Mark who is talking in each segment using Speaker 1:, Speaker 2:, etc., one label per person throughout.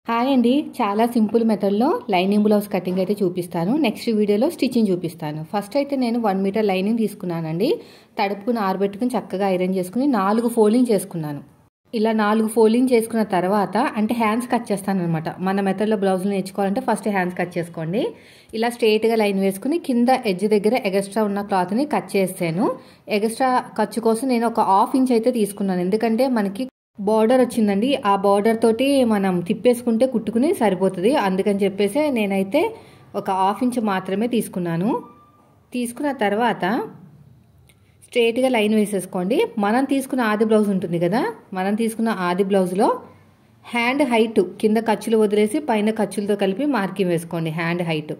Speaker 1: Hi అండి, చాలా simple మెథడ్లో లైనింగ్ బ్లౌజ్ కటింగ్ అయితే చూపిస్తాను. నెక్స్ట్ వీడియోలో స్టిచ్చింగ్ చూపిస్తాను. ఫస్ట్ అయితే నేను 1 మీటర్ లైనింగ్ తీసుకున్నానండి. తడుపుకుని ఆరబెట్టుకుని చక్కగా ఐరన్ చేసుకుని 4 ఫోల్డింగ్ చేసుకున్నాను. ఇలా 4 ఫోల్డింగ్ చేసుకున్న తర్వాత అంటే హ్యాండ్స్ కట్ చేస్తాను అనమాట. మన మెథడ్లో బ్లౌజులు నేర్చుకోవాలంటే ఫస్ట్ హ్యాండ్స్ కట్ చేసుకోండి. ఇలా స్ట్రైట్గా లైన్ వేసుకుని కింద ఎడ్జ్ దగ్గర ఎగస్ట్రా ఉన్న క్లాత్ని కట్ చేసాను. ఎగస్ట్రా ఖర్చు కోసం నేను ఒక 1/2 ఇంచ్ అయితే తీసుకున్నాను. ఎందుకంటే మనకి బార్డర్ వచ్చిందండి. ఆ బార్డర్ తోటి మనం తిప్పేసుకుంటే కుట్టుకుని సరిపోతుంది. అందుకని చెప్పేసి నేనైతే ఒక 1/2 ఇంచ్ మాత్రమే తీసుకున్నాను. తీసుకున్న తర్వాత స్ట్రైట్గా లైన్ వేసేసుకోండి. మనం తీసుకున్న ఆది బ్లౌజ్ ఉంటుంది కదా, మనం తీసుకున్న ఆది బ్లౌజ్లో హ్యాండ్ హైట్ కింద ఖర్చులు వదిలేసి పైన ఖర్చులతో కలిపి మార్కింగ్ వేసుకోండి. హ్యాండ్ హైట్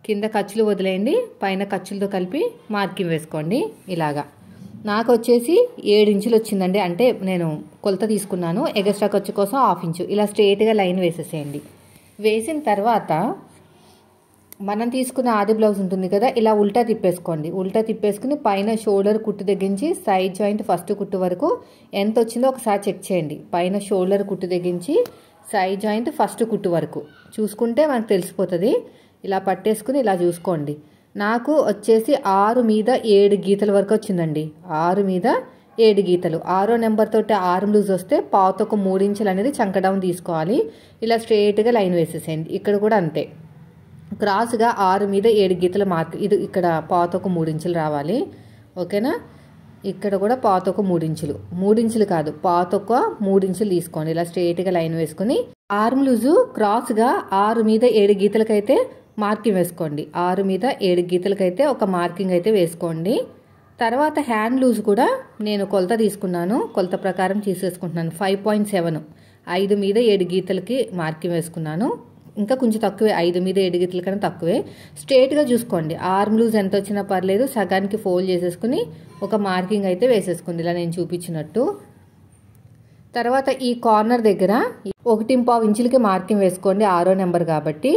Speaker 1: కింద ఖర్చులు వదిలేయండి, పైన ఖర్చులతో కలిపి మార్కింగ్ వేసుకోండి. ఇలాగా నాకు వచ్చేసి 7 ఇంచులు వచ్చిందండి. అంటే నేను కొలత తీసుకున్నాను. ఎగస్ట్రా ఖర్చు కోసం 1/2 ఇంచు. ఇలా స్ట్రైట్గా లైన్ వేసేసేయండి. వేసిన తర్వాత మనం తీసుకున్న ఆది బ్లౌజ్ ఉంటుంది కదా, ఇలా ఉల్టా తిప్పేసుకోండి. ఉల్టా తిప్పేసుకుని పైన షోల్డర్ కుట్టు దగ్గరించి సైడ్ జాయింట్ ఫస్ట్ కుట్టు వరకు ఎంత వచ్చిందో ఒకసారి చెక్ చేయండి. పైన షోల్డర్ కుట్టు దగ్గరించి సైడ్ జాయింట్ ఫస్ట్ కుట్టు వరకు చూసుకుంటే మనకు తెలిసిపోతుంది. ఇలా పట్టేసుకుని ఇలా చూసుకోండి. నాకు వచ్చేసి 6 మీద 7 గీతల వరకు వచ్చిందండి. 6 మీద 7 గీతలు. 6వ నెంబర్ తోటి ఆర్మ్ లూజ్ వస్తే పావుతొక 3 ఇంచులు అనేది చంక డౌన్ తీసుకోవాలి. ఇలా స్ట్రైట్గా లైన్ వేసేసేయండి. ఇక్కడ కూడా అంతే, క్రాస్గా 6 మీద 7 గీతల మార్క్. ఇది ఇక్కడ పావుతొక 3 ఇంచులు రావాలి. ఓకేనా? ఇక్కడ కూడా పావుతొక 3 ఇంచులు, 3 ఇంచులు కాదు పావుతొక 3 ఇంచులు తీసుకోండి. ఇలా స్ట్రైట్గా లైన్ వేసుకుని ఆర్మ్ లూజు క్రాస్గా 6 మీద 7 గీతలకైతే మార్కింగ్ వేసుకోండి. 6 మీద 7 గీతలకైతే ఒక మార్కింగ్ అయితే వేసుకోండి. తర్వాత హ్యాండ్ లూజ్ కూడా నేను కొలత తీసుకున్నాను. కొలత ప్రకారం తీసేసుకుంటున్నాను. 5.7 5 మీద 7 గీతలకి మార్కింగ్ వేసుకున్నాను. ఇంకా కొంచెం తక్కువే, 5 మీద 7 గీతల కన్నా తక్కువే. స్ట్రైట్గా చూసుకోండి. ఆర్మ్ లూజ్ ఎంత వచ్చినా పర్లేదు, సగానికి ఫోల్డ్ చేసేసుకుని ఒక మార్కింగ్ అయితే వేసేసుకోండి ఇలా నేను చూపించినట్టు. తర్వాత ఈ కార్నర్ దగ్గర 1.5 ఇంచులకి మార్కింగ్ వేసుకోండి. 6వ నెంబర్ కాబట్టి.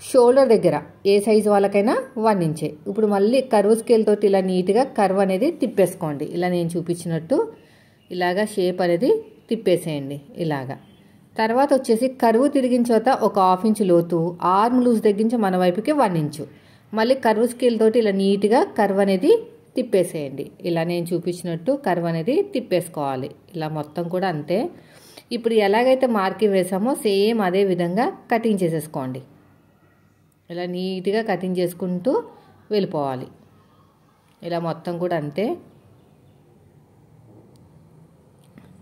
Speaker 1: షోల్డర్ దగ్గర ఏ సైజు వాళ్ళకైనా 1 ఇంచే. ఇప్పుడు మళ్ళీ కర్వ్ స్కేల్ తోటి ఇలా నీట్గా కర్వ్ అనేది తిప్పేసుకోండి. ఇలా నేను చూపించినట్టు ఇలాగా షేప్ అనేది తిప్పేసేయండి ఇలాగా. తర్వాత వచ్చేసి కర్వ్ తిరిగిన చోట ఒక 1/2 ఇంచు లోతు, ఆర్మ్ లూజ్ తగ్గించి మన వైపుకి 1 ఇంచు. మళ్ళీ కర్వ్ స్కేల్ తోటి ఇలా నీట్గా కర్వ్ అనేది తిప్పేసేయండి. ఇలా నేను చూపించినట్టు కర్వ్ అనేది తిప్పేసుకోవాలి. ఇలా మొత్తం కూడా అంతే. ఇప్పుడు ఎలాగైతే మార్కింగ్ వేసామో సేమ్ అదే విధంగా కటింగ్ చేసేసుకోండి. ఇలా నీట్గా కటింగ్ చేసుకుంటూ వెళ్ళిపోవాలి. ఇలా మొత్తం కూడా అంతే.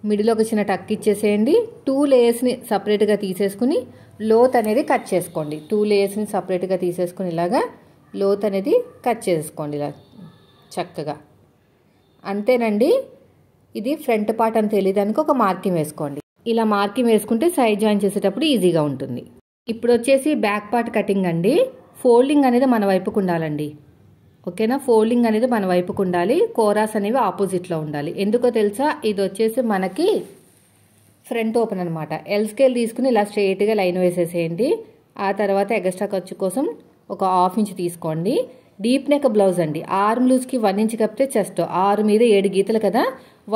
Speaker 1: మిడిల్ ఒక చిన్న టక్ ఇచ్చేసేయండి. 2 లేయర్స్ని సపరేట్గా తీసేసుకుని లోత్ అనేది కట్ చేసుకోండి. 2 లేయర్స్ని సపరేట్గా తీసేసుకుని ఇలాగా లోత్ అనేది కట్ చేసుకోండి ఇలా చక్కగా. అంతేనండి. ఇది ఫ్రంట్ పార్ట్ అని తెలియడానికి ఒక మార్కింగ్ వేసుకోండి. ఇలా మార్కింగ్ వేసుకుంటే సైడ్ జాయిన్ చేసేటప్పుడు ఈజీగా ఉంటుంది. ఇప్పుడు వచ్చేసి బ్యాక్ పార్ట్ కటింగ్ అండి. ఫోల్డింగ్ అనేది మన వైపుకు ఉండాలండి. ఓకేనా? ఫోల్డింగ్ అనేది మన వైపుకు ఉండాలి. కోరాస్ అనేవి ఆపోజిట్లో ఉండాలి. ఎందుకో తెలుసా? ఇది వచ్చేసి మనకి ఫ్రంట్ ఓపెన్ అనమాట. ఎల్ స్కేల్ తీసుకుని ఇలా స్ట్రైట్గా లైన్ వేసేసేయండి. ఆ తర్వాత ఎగస్ట్రా ఖర్చు కోసం ఒక 1/2 ఇంచ్ తీసుకోండి. డీప్ నెక్ బ్లౌజ్ అండి. ఆర్మ్ లూజ్కి 1 ఇంచ్ కప్పితే చెస్ట్ 6 మీద 7 గీతలు కదా,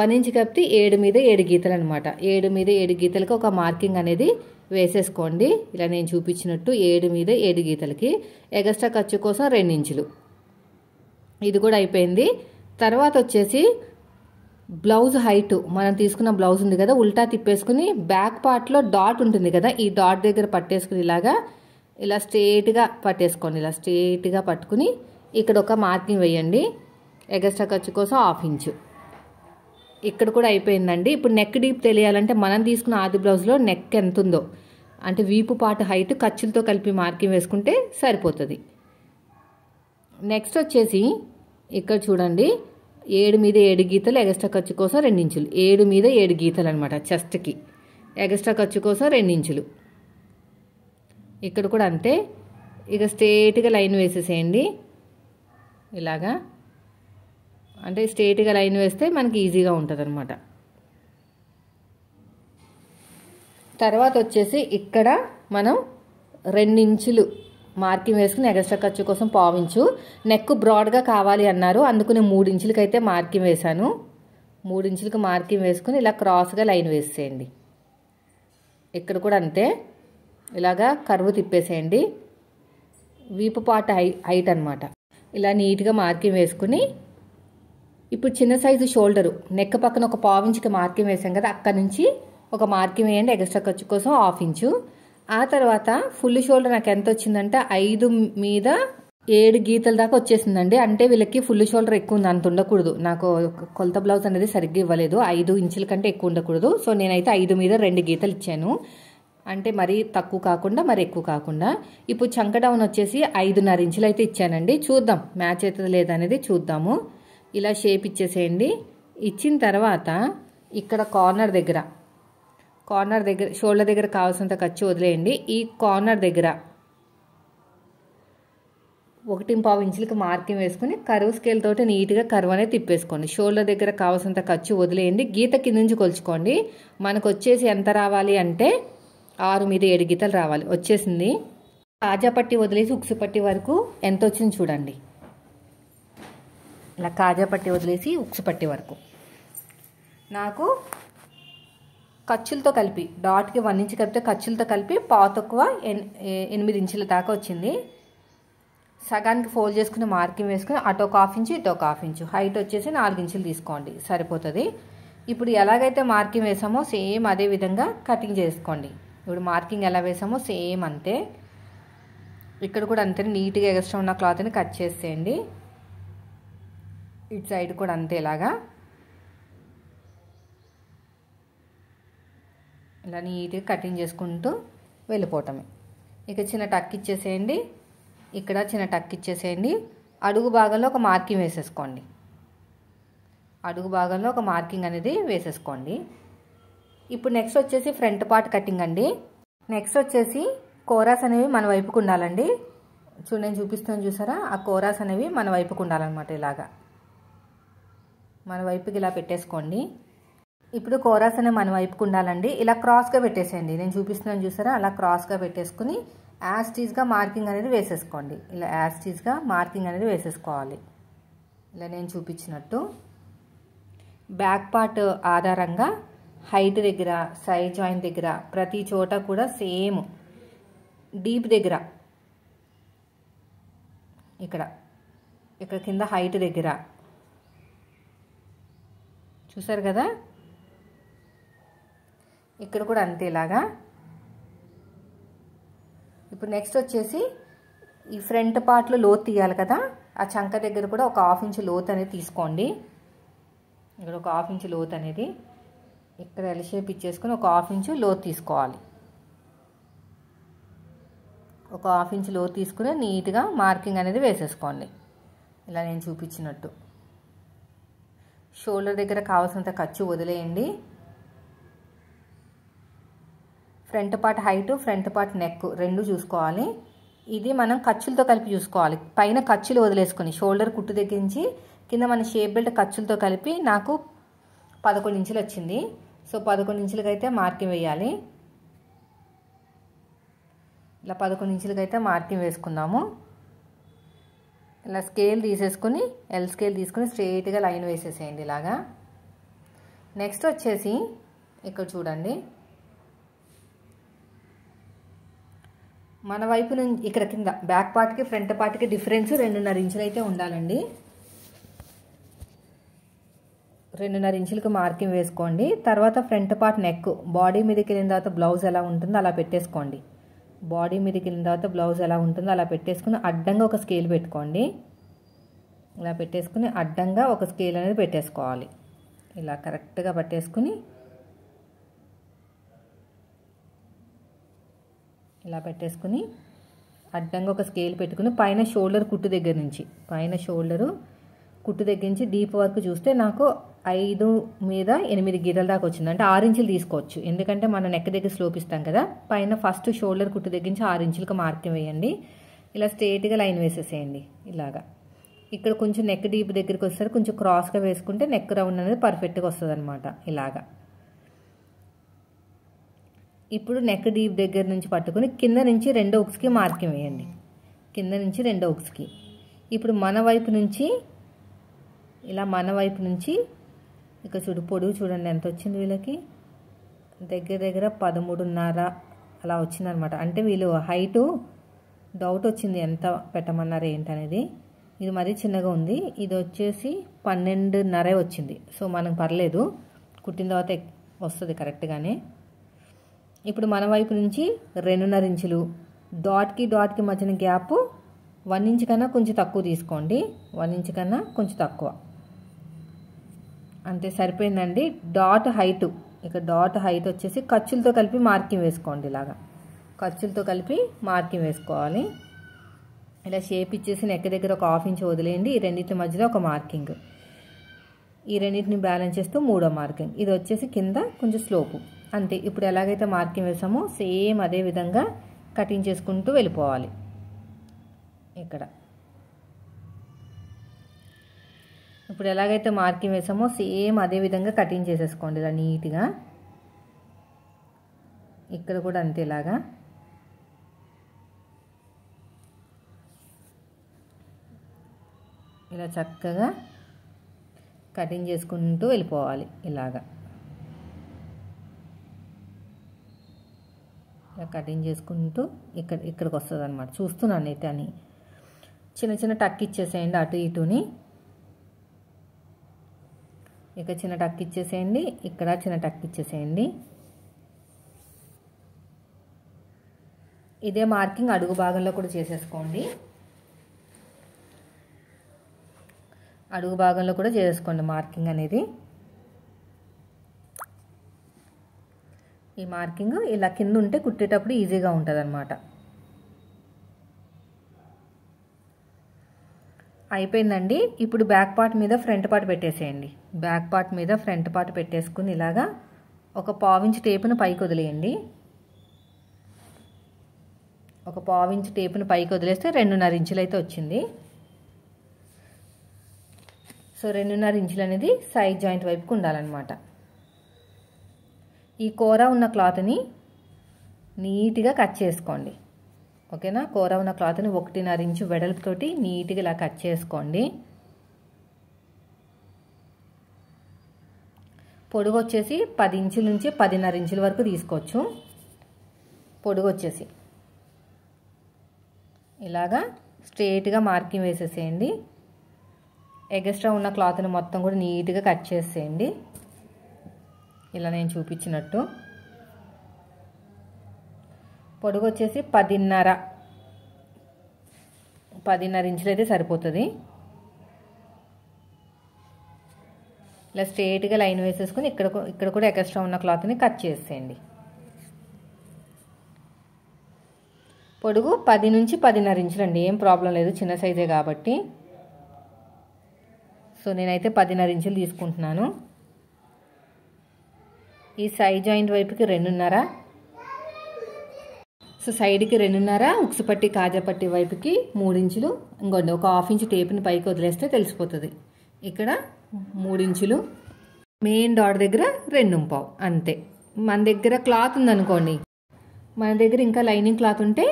Speaker 1: 1 ఇంచ్ కప్పితే 7 మీద 7 గీతలు అనమాట. 7 మీద 7 గీతలకి ఒక మార్కింగ్ అనేది వేసేసుకోండి. ఇలా నేను చూపించినట్టు 7 మీద 7 గీతలకి ఎగస్ట్రా ఖర్చు కోసం 2 ఇంచులు. ఇది కూడా అయిపోయింది. తర్వాత వచ్చేసి బ్లౌజ్ హైట్ మనం తీసుకున్న బ్లౌజ్ ఉంది కదా, ఉల్టా తిప్పేసుకుని బ్యాక్ పార్ట్లో డాట్ ఉంటుంది కదా, ఈ డాట్ దగ్గర పట్టేసుకుని ఇలాగా ఇలా స్ట్రైట్గా పట్టేసుకోండి. ఇలా స్ట్రైట్గా పట్టుకుని ఇక్కడ ఒక మార్కింగ్ వేయండి. ఎగస్ట్రా ఖర్చు కోసం 1/2 ఇంచు. ఇక్కడ కూడా అయిపోయిందండి. ఇప్పుడు నెక్ డీప్ తెలియాలంటే మనం తీసుకున్న ఆది బ్లౌజ్లో నెక్ ఎంత ఉందో అంటే వీపు పార్ట్ హైట్ ఖర్చులతో కలిపి మార్కింగ్ వేసుకుంటే సరిపోతుంది. నెక్స్ట్ వచ్చేసి ఇక్కడ చూడండి, 7 మీద 7 గీతలు ఎగస్ట్రా ఖర్చు కోసం 2 ఇంచులు. 7 మీద 7 గీతలు అనమాట. చెస్ట్కి ఎగస్ట్రా ఖర్చు కోసం 2 ఇంచులు. ఇక్కడ కూడా అంతే. ఇక స్ట్రైట్గా లైన్ వేసేసేయండి ఇలాగా. అంటే స్ట్రైట్గా లైన్ వేస్తే మనకి ఈజీగా ఉంటుంది అనమాట. తర్వాత వచ్చేసి ఇక్కడ మనం 2 ఇంచులు మార్కింగ్ వేసుకుని ఎగస్ట్రా ఖర్చు కోసం 1/2 ఇంచు. నెక్ బ్రాడ్గా కావాలి అన్నారు, అందుకని 3 ఇంచులకి అయితే మార్కింగ్ వేశాను. 3 ఇంచులకు మార్కింగ్ వేసుకుని ఇలా క్రాస్గా లైన్ వేసేయండి. ఇక్కడ కూడా అంతే. ఇలాగా కర్వ్ తిప్పేసేయండి. వీపు పార్ట్ హైట్ అనమాట. ఇలా నీట్గా మార్కింగ్ వేసుకుని ఇప్పుడు చిన్న సైజు షోల్డరు నెక్ పక్కన ఒక 1/4 ఇంచుకి మార్కింగ్ వేసాం కదా, అక్కడ నుంచి ఒక మార్కింగ్ వేయండి ఎక్స్ట్రా ఖర్చు కోసం 1/2 ఇంచు. ఆ తర్వాత ఫుల్ షోల్డర్ నాకు ఎంత వచ్చిందంటే 5 మీద 7 గీతల దాకా వచ్చేసిందండి. అంటే వీళ్ళకి ఫుల్ షోల్డర్ ఎక్కువ ఉంది, అంత ఉండకూడదు. నాకు కొలత బ్లౌజ్ అనేది సరిగ్గా ఇవ్వలేదు, 5 ఇంచుల కంటే ఎక్కువ ఉండకూడదు. సో నేనైతే 5 మీద 2 గీతలు ఇచ్చాను, అంటే మరీ తక్కువ కాకుండా మరి ఎక్కువ కాకుండా. ఇప్పుడు చంక డౌన్ వచ్చేసి 5.5 ఇంచులు అయితే ఇచ్చానండి. చూద్దాం మ్యాచ్ అవుతుంది లేదా అనేది చూద్దాము. ఇలా షేప్ ఇచ్చేసేయండి. ఇచ్చిన తర్వాత ఇక్కడ కార్నర్ దగ్గర షోల్డర్ దగ్గర కావాల్సినంత ఖర్చు వదిలేయండి. ఈ కార్నర్ దగ్గర 1.5 ఇంచులకి మార్కింగ్ వేసుకుని కర్వ్ స్కేల్ తోటి నీట్గా కర్వ్ అనేది తిప్పేసుకోండి. షోల్డర్ దగ్గర కావాల్సినంత ఖర్చు వదిలేయండి. గీత కింద నుంచి కొలుచుకోండి. మనకు వచ్చేసి ఎంత రావాలి అంటే 6 మీద 7 గీతలు రావాలి. వచ్చేసింది. కాజా పట్టి వదిలేసి ఉక్సు పట్టి వరకు ఎంత వచ్చింది చూడండి. ఇలా కాజా పట్టి వదిలేసి ఉక్సు పట్టి వరకు నాకు ఖర్చులతో కలిపి డాట్కి 1 ఇంచ్ కలిపితే ఖర్చులతో కలిపి పావు తక్కువ 8 ఇంచుల దాకా వచ్చింది. సగానికి ఫోల్డ్ చేసుకుని మార్కింగ్ వేసుకుని అటు ఒక 1/2 ఇంచు ఇటు ఒక 1/2 ఇంచు హైట్ వచ్చేసి 4 ఇంచులు తీసుకోండి, సరిపోతుంది. ఇప్పుడు ఎలాగైతే మార్కింగ్ వేసామో సేమ్ అదే విధంగా కటింగ్ చేసుకోండి. ఇప్పుడు మార్కింగ్ ఎలా వేసామో సేమ్ అంతే. ఇక్కడ కూడా అంతే, నీట్గా ఎక్స్ట్రా ఉన్న క్లాత్ని కట్ చేసేయండి. ఇటు సైడ్ కూడా అంతే, ఇలాగా ఇలా నీట్గా కటింగ్ చేసుకుంటూ వెళ్ళిపోవటమే. ఇక చిన్న టక్ ఇచ్చేసేయండి, ఇక్కడ చిన్న టక్ ఇచ్చేసేయండి. అడుగు భాగంలో ఒక మార్కింగ్ వేసేసుకోండి. అడుగు భాగంలో ఒక మార్కింగ్ అనేది వేసేసుకోండి. ఇప్పుడు నెక్స్ట్ వచ్చేసి ఫ్రంట్ పార్ట్ కటింగ్ అండి. నెక్స్ట్ వచ్చేసి కోరాస్ అనేవి మన వైపుకు ఉండాలండి. నేను చూపిస్తాను చూసారా, ఆ కోరాస్ అనేవి మన వైపుకు ఉండాలన్నమాట. ఇలాగా మన వైపుకి ఇలా పెట్టేసుకోండి. ఇప్పుడు కోరాస్ అనేవి మన వైపుకు ఉండాలండి. ఇలా క్రాస్గా పెట్టేసేయండి. నేను చూపిస్తున్నాను చూసారా, అలా క్రాస్గా పెట్టేసుకుని యాస్టీజ్గా మార్కింగ్ అనేది వేసేసుకోండి. ఇలా యాస్టీజ్గా మార్కింగ్ అనేది వేసేసుకోవాలి, ఇలా నేను చూపించినట్టు. బ్యాక్ పార్ట్ ఆధారంగా హైట్ దగ్గర, సైడ్ జాయింట్ దగ్గర ప్రతి చోట కూడా సేమ్ డీప్ దగ్గర ఇక్కడ కింద హైట్ దగ్గర చూసారు కదా, ఇక్కడ కూడా అంతే ఇలాగా. ఇప్పుడు నెక్స్ట్ వచ్చేసి ఈ ఫ్రంట్ పార్ట్లో లోతు తీయాలి కదా, ఆ చంక దగ్గర కూడా ఒక 1/2 ఇంచు లోతు అనేది తీసుకోండి. ఇక్కడ ఒక 1/2 ఇంచు లోతు అనేది ఇక్కడ ఎల్ షేప్ ఇచ్చేసుకొని ఒక 1/2 ఇంచు లోతు తీసుకోవాలి. ఒక 1/2 ఇంచు లోతు తీసుకుని నీట్గా మార్కింగ్ అనేది వేసేసుకోండి, ఇలా నేను చూపించినట్టు. షోల్డర్ దగ్గర కావాల్సినంత ఖర్చు వదిలేయండి. Front part height, front part neck రెండు చూసుకోవాలి. ఇది మనం ఖర్చులతో కలిపి చూసుకోవాలి. పైన ఖర్చులు వదిలేసుకొని షోల్డర్ కుట్టు దగ్గర నుంచి కింద మన షేప్ బెల్ట్ ఖర్చులతో కలిపి నాకు 11 ఇంచులు వచ్చింది. సో 11 ఇంచులకి అయితే మార్కింగ్ వేయాలి. ఇలా 11 ఇంచులకి అయితే మార్కింగ్ వేసుకుందాము. ఇలా స్కేల్ తీసేసుకుని ఎల్ స్కేల్ తీసుకుని స్ట్రెయిట్గా లైన్ వేసేసేయండి ఇలాగా. నెక్స్ట్ వచ్చేసి ఇక్కడ చూడండి, మన వైపు నుంచి ఇక్కడ కింద బ్యాక్ పార్ట్కి ఫ్రంట్ పార్ట్కి డిఫరెన్స్ 2.5 ఇంచులు అయితే ఉండాలండి. 2.5 ఇంచులకు మార్కింగ్ వేసుకోండి. తర్వాత ఫ్రంట్ పార్ట్ నెక్ బాడీ మీదకి వెళ్ళిన తర్వాత బ్లౌజ్ ఎలా ఉంటుందో అలా పెట్టేసుకోండి. బాడీ మీదకి వెళ్ళిన తర్వాత బ్లౌజ్ ఎలా ఉంటుందో అలా పెట్టేసుకుని అడ్డంగా ఒక స్కేల్ పెట్టుకోండి. ఇలా పెట్టేసుకుని అడ్డంగా ఒక స్కేల్ అనేది పెట్టేసుకోవాలి. ఇలా కరెక్ట్గా పట్టేసుకుని ఇలా పెట్టేసుకుని అడ్డంగా ఒక స్కేల్ పెట్టుకుని పైన షోల్డర్ కుట్టు దగ్గర నుంచి డీప్ వరకు చూస్తే నాకు 5 మీద 8 గీతల దాకా వచ్చింది. అంటే 6 ఇంచులు తీసుకోవచ్చు, ఎందుకంటే మనం నెక్ దగ్గర స్లోప్ ఇస్తాం కదా. పైన ఫస్ట్ షోల్డర్ కుట్టు దగ్గర నుంచి 6 ఇంచులకు మార్కింగ్ వేయండి. ఇలా స్ట్రేట్గా లైన్ వేసేసేయండి ఇలాగా. ఇక్కడ కొంచెం నెక్ డీప్ దగ్గరికి వస్తారు, కొంచెం క్రాస్గా వేసుకుంటే నెక్ రౌండ్ అనేది పర్ఫెక్ట్గా వస్తుంది అనమాట ఇలాగా. ఇప్పుడు నెక్ డీప్ దగ్గర నుంచి పట్టుకుని కింద నుంచి 2 ఉక్స్కి మార్కింగ్ వేయండి. కింద నుంచి 2 ఉక్స్కి. ఇప్పుడు మన వైపు నుంచి ఇక్కడ చూడు, పొడుగు చూడండి ఎంత వచ్చింది వీళ్ళకి. దగ్గర 13.5 అలా వచ్చిందనమాట. అంటే వీళ్ళు హైటు డౌట్ వచ్చింది ఎంత పెట్టమన్నారు ఏంటనేది. ఇది మరీ చిన్నగా ఉంది. ఇది వచ్చేసి 12.5 వచ్చింది. సో మనకు పర్లేదు, కుట్టిన తర్వాత వస్తుంది కరెక్ట్గానే. ఇప్పుడు మన వైపు నుంచి 2.5 ఇంచులు, డాట్కి మధ్యన గ్యాప్ 1 ఇంచ్ కన్నా కొంచెం తక్కువ తీసుకోండి. 1 ఇంచ్ కన్నా కొంచెం తక్కువ, అంతే సరిపోయిందండి. డాట్ హైట్, ఇక డాట్ హైట్ వచ్చేసి ఖర్చులతో కలిపి మార్కింగ్ వేసుకోండి. ఇలాగా ఖర్చులతో కలిపి మార్కింగ్ వేసుకోవాలి. ఇలా షేప్ ఇచ్చేసి నెక్ దగ్గర ఒక 1/2 ఇంచ్ వదిలేయండి. ఈ రెండింటి మధ్యలో ఒక మార్కింగ్, ఈ రెండింటిని బ్యాలెన్స్ చేస్తూ 3వ మార్కింగ్. ఇది వచ్చేసి కింద కొంచెం స్లోపు, అంతే. ఇప్పుడు ఎలాగైతే మార్కింగ్ వేసామో సేమ్ అదే విధంగా కటింగ్ చేసుకుంటూ వెళ్ళిపోవాలి. ఇక్కడ ఇప్పుడు ఎలాగైతే మార్కింగ్ వేసామో సేమ్ అదే విధంగా కటింగ్ చేసేసుకోండి ఇలా నీట్గా. ఇక్కడ కూడా అంతే, ఇలాగా ఇలా చక్కగా కటింగ్ చేసుకుంటూ వెళ్ళిపోవాలి. ఇలాగా ఇలా కటింగ్ చేసుకుంటూ ఇక్కడికి వస్తుంది అనమాట. చూస్తున్నాను అయితే అని చిన్న చిన్న టక్ ఇచ్చేసేయండి అటు ఇటుని. ఇక చిన్న టక్ ఇచ్చేసేయండి, ఇక్కడ చిన్న టక్ ఇచ్చేసేయండి. ఇదే మార్కింగ్ అడుగు భాగంలో కూడా చేసేసుకోండి. అడుగు భాగంలో కూడా చేసుకోండి మార్కింగ్ అనేది. ఈ మార్కింగ్ ఇలా కింద ఉంటే కుట్టేటప్పుడు ఈజీగా ఉంటుంది అన్నమాట. అయిపోయిందండి. ఇప్పుడు బ్యాక్ పార్ట్ మీద ఫ్రంట్ పార్ట్ పెట్టేసేయండి. బ్యాక్ పార్ట్ మీద ఫ్రంట్ పార్ట్ పెట్టేసుకుని ఇలాగా ఒక 1/2 ఇంచ్ టేపును పైకి వదిలేయండి. ఒక 1/2 ఇంచ్ టేపును పైకి వదిలేస్తే 2.5 ఇంచులు అయితే వచ్చింది. సో 2.5 ఇంచులు అనేది సైడ్ జాయింట్ వైపుకి ఉండాలన్నమాట. ఈ కూర ఉన్న క్లాత్ని నీట్గా కట్ చేసుకోండి. ఓకేనా, కూర ఉన్న క్లాత్ని 1.5 ఇంచు వెడల్పుతోటి నీట్గా ఇలా కట్ చేసుకోండి. పొడుగు వచ్చేసి 10 ఇంచుల నుంచి 10.5 ఇంచుల వరకు తీసుకోవచ్చు. పొడుగు వచ్చేసి ఇలాగా స్ట్రేట్గా మార్కింగ్ వేసేసేయండి. ఎగస్ట్రా ఉన్న క్లాత్ని మొత్తం కూడా నీట్గా కట్ చేసేయండి ఇలా నేను చూపించినట్టు. పొడుగు వచ్చేసి 10.5 ఇంచులు అయితే సరిపోతుంది. ఇలా స్ట్రేట్గా లైన్ వేసేసుకుని ఇక్కడ కూడా ఎక్స్ట్రా ఉన్న క్లాత్ని కట్ చేసేయండి. పొడుగు 10 నుంచి 10.5 ఇంచులు అండి, ఏం ప్రాబ్లం లేదు, చిన్న సైజే కాబట్టి. సో నేనైతే 10.5 ఇంచులు తీసుకుంటున్నాను. ఈ సైడ్ జాయింట్ వైపుకి 2.5, సో సైడ్కి 2.5, ఉక్సు పట్టి కాజా పట్టి వైపుకి 3 ఇంచులు. ఇంకోండి ఒక 1/2 ఇంచు టేపుని పైకి వదిలేస్తే తెలిసిపోతుంది. ఇక్కడ 3 ఇంచులు, మెయిన్ డాట్ దగ్గర 2.5, అంతే. మన దగ్గర క్లాత్ ఉందనుకోండి, మన దగ్గర ఇంకా లైనింగ్ క్లాత్ ఉంటే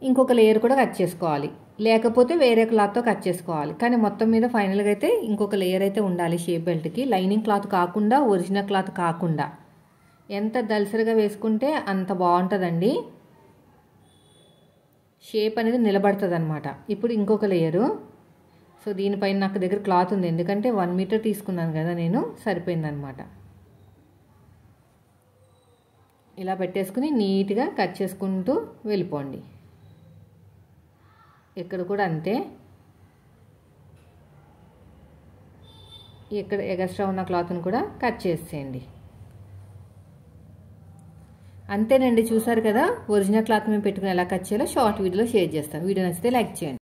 Speaker 1: ఇంకొక లేయర్ కూడా కట్ చేసుకోవాలి, లేకపోతే వేరే క్లాత్తో కట్ చేసుకోవాలి. కానీ మొత్తం మీద ఫైనల్గా అయితే ఇంకొక లేయర్ అయితే ఉండాలి షేప్ బెల్ట్కి. లైనింగ్ క్లాత్ కాకుండా, ఒరిజినల్ క్లాత్ కాకుండా. ఎంత దల్సరిగా వేసుకుంటే అంత బాగుంటుందండి, షేప్ అనేది నిలబడుతుంది అనమాట. ఇప్పుడు ఇంకొక లేయరు. సో దీనిపైన నాకు దగ్గర క్లాత్ ఉంది, ఎందుకంటే 1 మీటర్ తీసుకున్నాను కదా నేను, సరిపోయిందనమాట. ఇలా పెట్టేసుకుని నీట్గా కట్ చేసుకుంటూ వెళ్ళిపోండి. ఇక్కడ కూడా అంతే, ఇక్కడ ఎక్స్ట్రా ఉన్న క్లాత్ని కూడా కట్ చేసేయండి. అంతేనండి, చూసారు కదా ఒరిజినల్ క్లాత్ మేము పెట్టుకుని ఎలా కట్ చేయాలో షార్ట్ వీడియోలో షేర్ చేస్తాను. వీడియో నచ్చితే లైక్ చేయండి.